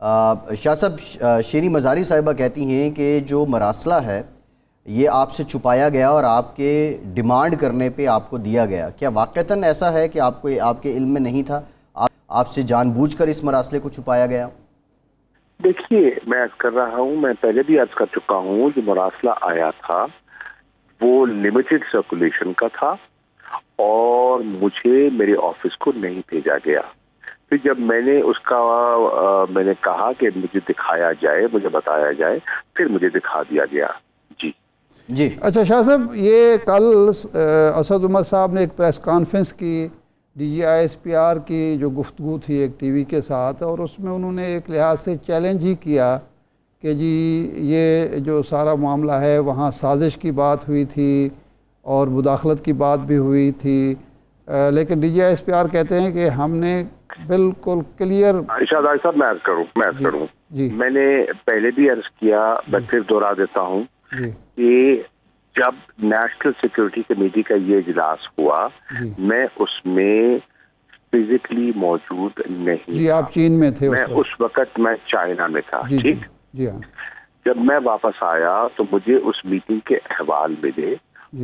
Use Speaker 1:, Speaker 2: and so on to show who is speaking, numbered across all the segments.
Speaker 1: شاہ صاحب، شیریں مزاری صاحبہ کہتی ہیں کہ جو مراسلہ ہے یہ آپ سے چھپایا گیا اور آپ کے ڈیمانڈ کرنے پہ آپ کو دیا گیا. کیا واقعتاً ایسا ہے کہ آپ کے علم میں نہیں تھا، آپ سے جان بوجھ کر اس مراسلے کو چھپایا گیا؟
Speaker 2: دیکھیے، میں عرض کر رہا ہوں، میں پہلے بھی عرض کر چکا ہوں، جو مراسلہ آیا تھا وہ لمیٹڈ سرکولیشن کا تھا اور مجھے میرے آفس کو نہیں بھیجا گیا. پھر جب میں نے اس کا میں نے کہا کہ مجھے دکھایا جائے، مجھے بتایا جائے، پھر مجھے دکھا دیا گیا.
Speaker 3: جی اچھا شاہ صاحب، یہ کل اسد عمر صاحب نے ایک پریس کانفرنس کی DGI-SPR کی جو گفتگو تھی ایک ٹی وی کے ساتھ، اور اس میں انہوں نے ایک لحاظ سے چیلنج ہی کیا کہ جی یہ جو سارا معاملہ ہے وہاں سازش کی بات ہوئی تھی اور مداخلت کی بات بھی ہوئی تھی، لیکن DGI-SPR کہتے ہیں کہ ہم نے بالکل کلیئر.
Speaker 2: شہزاد صاحب، میں عرض کروں میں نے پہلے بھی عرض کیا، میں پھر دوہرا دیتا ہوں کہ جب نیشنل سیکورٹی کمیٹی کا یہ اجلاس ہوا میں اس میں فزیکلی موجود نہیں.
Speaker 3: جی آپ چین میں تھے
Speaker 2: میں اس وقت میں چائنا میں تھا. ٹھیک.
Speaker 3: جی ہاں.
Speaker 2: جب میں واپس آیا تو مجھے اس میٹنگ کے احوال ملے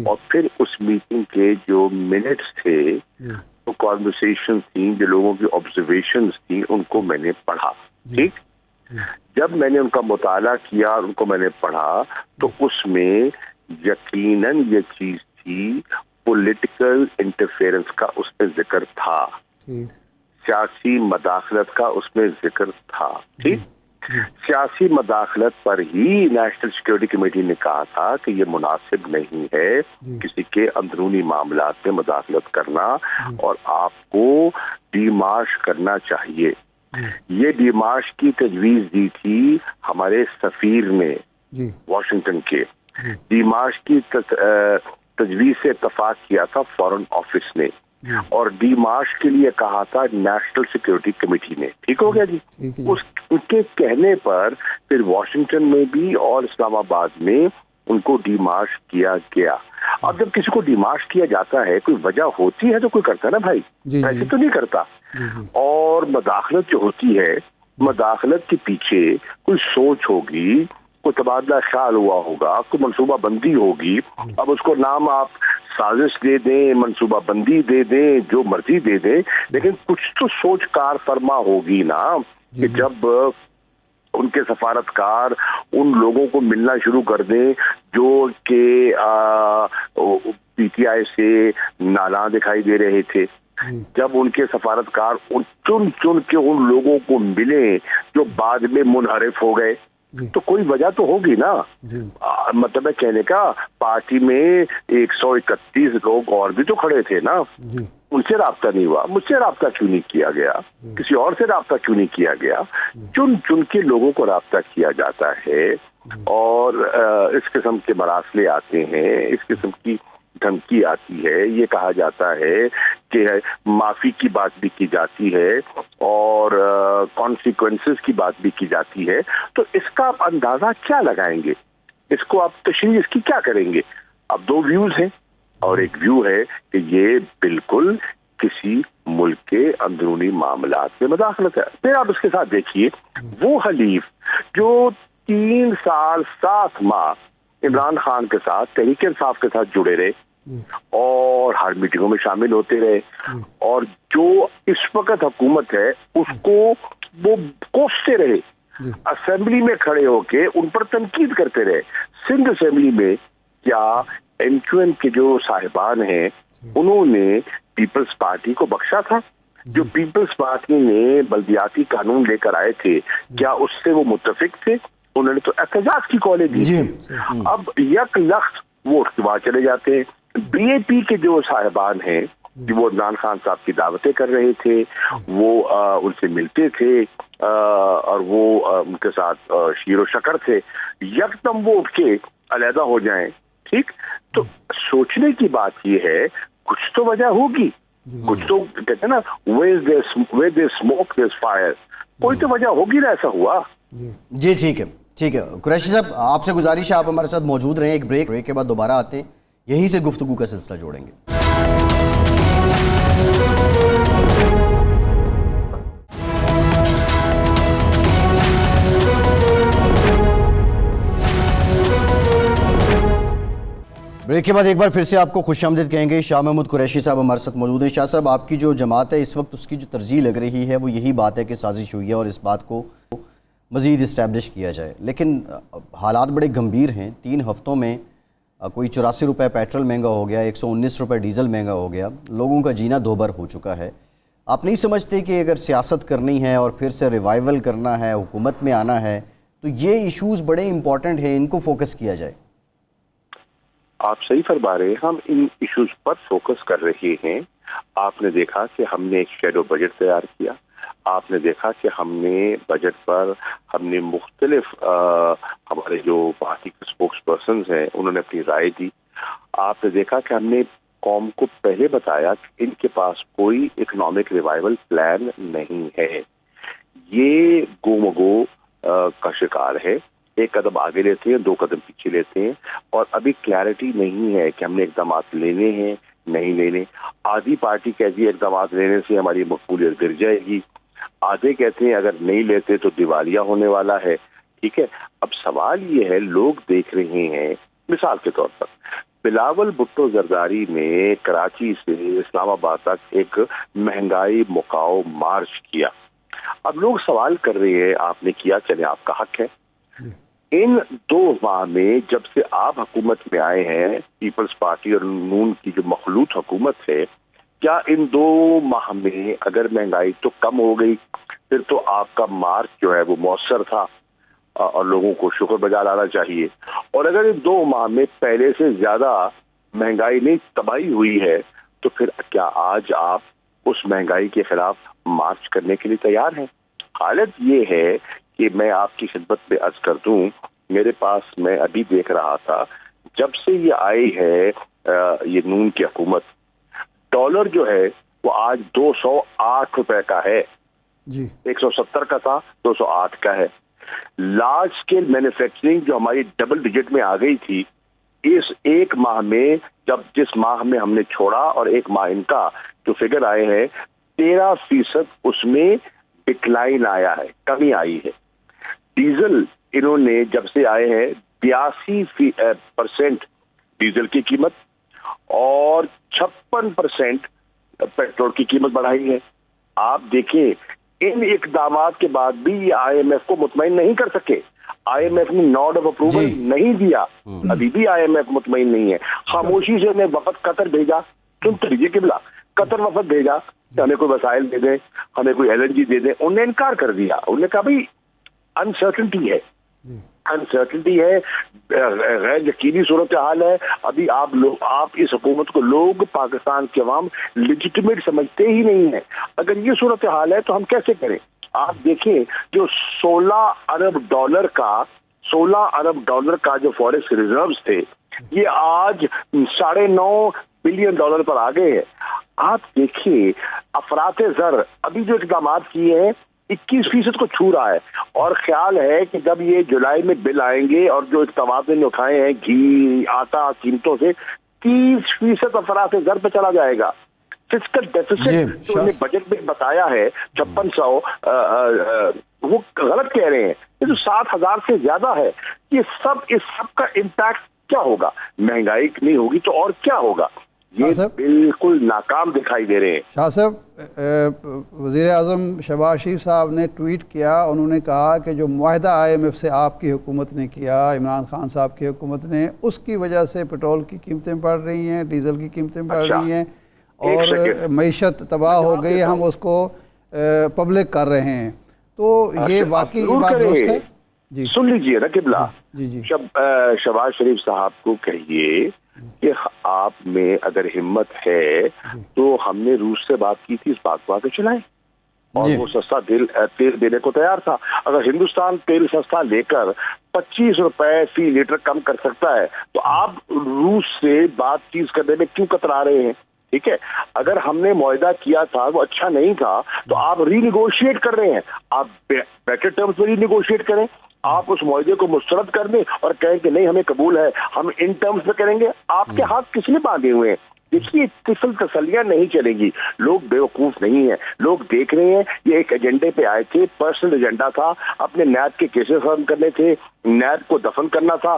Speaker 2: اور پھر اس میٹنگ کے جو منٹس تھے، جو کانورسیشن تھیں، جو لوگوں کی آبزرویشنز تھیں، ان کو میں نے پڑھا. ٹھیک. جب میں نے ان کا مطالعہ کیا اور ان کو میں نے پڑھا تو اس میں یقیناً یہ چیز تھی، پولیٹیکل انٹرفیئرنس کا اس میں ذکر تھا، سیاسی مداخلت کا اس میں ذکر تھا. ٹھیک. سیاسی مداخلت پر ہی نیشنل سیکورٹی کمیٹی نے کہا تھا کہ یہ مناسب نہیں ہے کسی کے اندرونی معاملات میں مداخلت کرنا اور آپ کو ڈی مارش کرنا چاہیے. یہ ڈی مارش کی تجویز دی تھی ہمارے سفیر نے واشنگٹن کے. ڈی مارش کی تجویز سے اتفاق کیا تھا فارن آفس نے، اور ڈی مارش کے لیے کہا تھا نیشنل سیکورٹی کمیٹی نے. ٹھیک ہو گیا جی. اس کے کہنے پر پھر واشنگٹن میں بھی اور اسلام آباد میں ان کو ڈی مارش کیا گیا. اب جب کسی کو ڈی مارش کیا جاتا ہے کوئی وجہ ہوتی ہے تو کوئی کرتا ہے نا بھائی، ایسے تو نہیں کرتا. اور مداخلت جو ہوتی ہے، مداخلت کے پیچھے کوئی سوچ ہوگی، کوئی تبادلہ خیال ہوا ہوگا، کوئی منصوبہ بندی ہوگی. اب اس کو نام آپ سازش دے دیں، منصوبہ بندی دے دیں، جو مرضی دے دیں، لیکن کچھ تو سوچ کار فرما ہوگی نا کہ جب ان کے سفارتکار ان لوگوں کو ملنا شروع کر دیں جو کہ PTI سے نالاں دکھائی دے رہے تھے، جب ان کے سفارتکار چن کے ان لوگوں کو ملے جو بعد میں منحرف ہو گئے، تو کوئی وجہ تو ہوگی نا. مطلب ہے کہنے کا، پارٹی میں 131 لوگ اور بھی تو کھڑے تھے نا، ان سے رابطہ نہیں ہوا. مجھ سے رابطہ کیوں نہیں کیا گیا؟ کسی اور سے رابطہ کیوں نہیں کیا گیا؟ چن کے لوگوں کو رابطہ کیا جاتا ہے اور اس قسم کے مراسلے آتے ہیں، اس قسم کی دھمکی آتی ہے، یہ کہا جاتا ہے کہ معافی کی بات بھی کی جاتی ہے اور کانسیکوینسز کی بات بھی کی جاتی ہے. تو اس کا آپ اندازہ کیا لگائیں گے؟ اس کو آپ تشریح اس کی کیا کریں گے؟ اب دو ویوز ہیں، اور ایک ویو ہے کہ یہ بالکل کسی ملک کے اندرونی معاملات میں مداخلت ہے. پھر آپ اس کے ساتھ دیکھیے وہ حلیف جو 3 سال 7 ماہ عمران خان کے ساتھ، تحریک انصاف کے ساتھ جڑے رہے اور ہر میٹنگوں میں شامل ہوتے رہے، اور جو اس وقت حکومت ہے اس کو وہ کوستے رہے، اسمبلی میں کھڑے ہو کے ان پر تنقید کرتے رہے. سندھ اسمبلی میں کیا MQM کے جو صاحبان ہیں انہوں نے پیپلز پارٹی کو بخشا تھا؟ جو پیپلز پارٹی نے بلدیاتی قانون لے کر آئے تھے، کیا اس سے وہ متفق تھے؟ انہوں نے تو احتجاج کی کالیں دی تھی. اب یک لخت ووٹ وہاں چلے جاتے ہیں. BAP کے جو صاحبان ہیں وہ عمران خان صاحب کی دعوتیں کر رہے تھے، وہ ان سے ملتے تھے اور وہ ان کے ساتھ شیر و شکر تھے، یکدم وہ اٹھ کے علیحدہ ہو جائیں. ٹھیک. تو سوچنے کی بات یہ ہے کچھ تو وجہ ہوگی، کچھ تو کہتے ہیں نا where there's smoke there's fire، کوئی تو وجہ ہوگی نا ایسا ہوا.
Speaker 1: جی ٹھیک ہے. قریشی صاحب آپ سے گزارش ہے آپ ہمارے ساتھ موجود رہیں، ایک بریک کے بعد دوبارہ آتے ہیں، یہیں سے گفتگو کا سلسلہ جوڑیں گے. بریک کے بعد ایک بار پھر سے آپ کو خوش آمدید کہیں گے. شاہ محمود قریشی صاحب ہمارے ساتھ موجود ہیں. شاہ صاحب، آپ کی جو جماعت ہے اس وقت اس کی جو ترجیح لگ رہی ہے وہ یہی بات ہے کہ سازش ہوئی ہے اور اس بات کو مزید اسٹیبلش کیا جائے، لیکن حالات بڑے گمبھیر ہیں. 3 ہفتوں میں کوئی 84 روپے پیٹرول مہنگا ہو گیا، 119 روپے ڈیزل مہنگا ہو گیا، لوگوں کا جینا دوبر ہو چکا ہے. آپ نہیں سمجھتے کہ اگر سیاست کرنی ہے اور پھر سے ریوائیول کرنا ہے، حکومت میں آنا ہے، تو یہ ایشوز بڑے امپورٹنٹ ہیں، ان کو فوکس کیا جائے؟
Speaker 2: آپ صحیح فرما رہے ہیں، ہم ان ایشوز پر فوکس کر رہے ہیں. آپ نے دیکھا کہ ہم نے ایک شیڈو بجٹ تیار کیا. آپ نے دیکھا کہ ہم نے بجٹ پر ہم نے مختلف ہمارے جو پارٹی کے اسپوکس پرسنز ہیں انہوں نے اپنی رائے دی. آپ نے دیکھا کہ ہم نے قوم کو پہلے بتایا کہ ان کے پاس کوئی اکنامک ریوائیول پلان نہیں ہے. یہ گو کا شکار ہے. ایک قدم آگے لیتے ہیں، 2 قدم پیچھے لیتے ہیں، اور ابھی کلیئرٹی نہیں ہے کہ ہم نے اقدامات لینے ہیں نہیں لینے. آدھی پارٹی کہتی ہے اقدامات لینے سے ہماری مقبولیت گر جائے گی، آدھے کہتے ہیں اگر نہیں لیتے تو دیوالیہ ہونے والا ہے. ٹھیک ہے، اب سوال یہ ہے، لوگ دیکھ رہے ہیں. مثال کے طور پر بلاول بھٹو زرداری نے کراچی سے اسلام آباد تک ایک مہنگائی مکاؤ مارچ کیا. اب لوگ سوال کر رہے ہیں آپ نے کیا، چلے آپ کا حق ہے. ان 2 ماہ میں جب سے آپ حکومت میں آئے ہیں، پیپلز پارٹی اور نون کی جو مخلوط حکومت ہے، کیا ان 2 ماہ میں اگر مہنگائی تو کم ہو گئی، پھر تو آپ کا مارچ جو ہے وہ مؤثر تھا اور لوگوں کو شکر بجا لانا چاہیے. اور اگر ان 2 ماہ میں پہلے سے زیادہ مہنگائی نہیں تباہی ہوئی ہے تو پھر کیا آج آپ اس مہنگائی کے خلاف مارچ کرنے کے لیے تیار ہیں؟ حالت یہ ہے کہ میں آپ کی خدمت میں عرض کر دوں، میرے پاس میں ابھی دیکھ رہا تھا جب سے یہ آئی ہے یہ نون کی حکومت، ڈالر جو ہے وہ آج 208 روپے کا ہے.
Speaker 3: جی
Speaker 2: 170 کا تھا، 208 کا ہے. لارج اسکیل مینوفیکچرنگ جو ہماری ڈبل ڈیجٹ میں آ گئی تھی، اس 1 ماہ میں جس ماہ میں ہم نے چھوڑا اور 1 ماہ ان کا جو فگر آئے ہیں، 13% اس میں ڈکلائن آیا ہے، کمی آئی ہے. ڈیزل انہوں نے جب سے آئے ہیں 82% ڈیزل کی قیمت اور 56% پیٹرول کی قیمت بڑھائی ہے. آپ دیکھیں ان اقدامات کے بعد بھی یہ آئی ایم ایف کو مطمئن نہیں کر سکے. آئی ایم ایف نے نوڈ آف اپروول نہیں دیا، ابھی بھی آئی ایم ایف مطمئن نہیں ہے. خاموشی سے نے وفد قطر بھیجا، سنتے لیجیے قبلہ، قطر وفد بھیجا کہ ہمیں کوئی وسائل دے دیں، ہمیں کوئی LNG دے دیں. انہوں نے انکار کر دیا. انہوں نے کہا بھائی انسرٹنٹی ہے، انسرٹنٹی ہے، غیر یقینی صورتحال ہے. ابھی آپ اس حکومت کو لوگ پاکستان کے عوام لیجیٹمیٹ سمجھتے ہی نہیں ہیں. اگر یہ صورتحال ہے تو ہم کیسے کریں؟ آپ دیکھیں جو 16 ارب ڈالر کا جو فوریکس ریزروز تھے، یہ آج $9.5 بلین پر آ گئے ہیں. آپ دیکھیں افراط زر ابھی جو اقدامات کیے ہیں 21% کو چھو رہا ہے، اور خیال ہے کہ جب یہ جولائی میں بل آئیں گے اور جو اقدامات نے اٹھائے ہیں گھی آٹا قیمتوں سے 30% افراط زر پہ چلا جائے گا. فسکل ڈیفیسٹ جو انہوں نے بجٹ میں بتایا ہے 5600، وہ غلط کہہ رہے ہیں. یہ جو 7000 سے زیادہ ہے، اس سب کا امپیکٹ کیا ہوگا؟ مہنگائی نہیں ہوگی تو اور کیا ہوگا؟ یہ بالکل ناکام دکھائی دے رہے ہیں.
Speaker 3: شاہ صاحب، وزیر اعظم شہباز شریف صاحب نے ٹویٹ کیا، انہوں نے کہا کہ جو معاہدہ IMF سے آپ کی حکومت نے کیا، عمران خان صاحب کی حکومت نے، اس کی وجہ سے پیٹرول کی قیمتیں بڑھ رہی ہیں، ڈیزل کی قیمتیں بڑھ رہی ہیں اور معیشت تباہ ہو گئی. ہم اس کو پبلک کر رہے ہیں، تو یہ واقعی بات درست ہے؟
Speaker 2: جی سن لیجئے نا قبلہ،
Speaker 3: جی
Speaker 2: شہباز شریف صاحب کو کہیے کہ آپ میں اگر ہمت ہے تو ہم نے روس سے بات کی تھی، اس بات کو آگے چلائیں، اور وہ سستا تیل دینے کو تیار تھا. اگر ہندوستان تیل سستا لے کر 25 روپے فی لیٹر کم کر سکتا ہے تو آپ روس سے بات چیت کرنے میں کیوں کترا رہے ہیں؟ ٹھیک ہے، اگر ہم نے معاہدہ کیا تھا وہ اچھا نہیں تھا تو آپ ری نیگوشیٹ کر رہے ہیں، آپ بیٹر ٹرمز میں ری نیگوشیٹ کریں. آپ اس معاہدے کو مسترد کر دیں اور کہیں کہ نہیں ہمیں قبول ہے، ہم ان ٹرمز میں کریں گے. آپ کے ہاتھ کس نے باندھے ہوئے ہیں؟ دیکھیے طفل تسلیاں نہیں چلے گی. لوگ بیوقوف نہیں ہیں، لوگ دیکھ رہے ہیں. یہ ایک ایجنڈے پہ آئے تھے، پرسنل ایجنڈا تھا، اپنے نیب کے کیسز ختم کرنے تھے، نیب کو دفن کرنا تھا،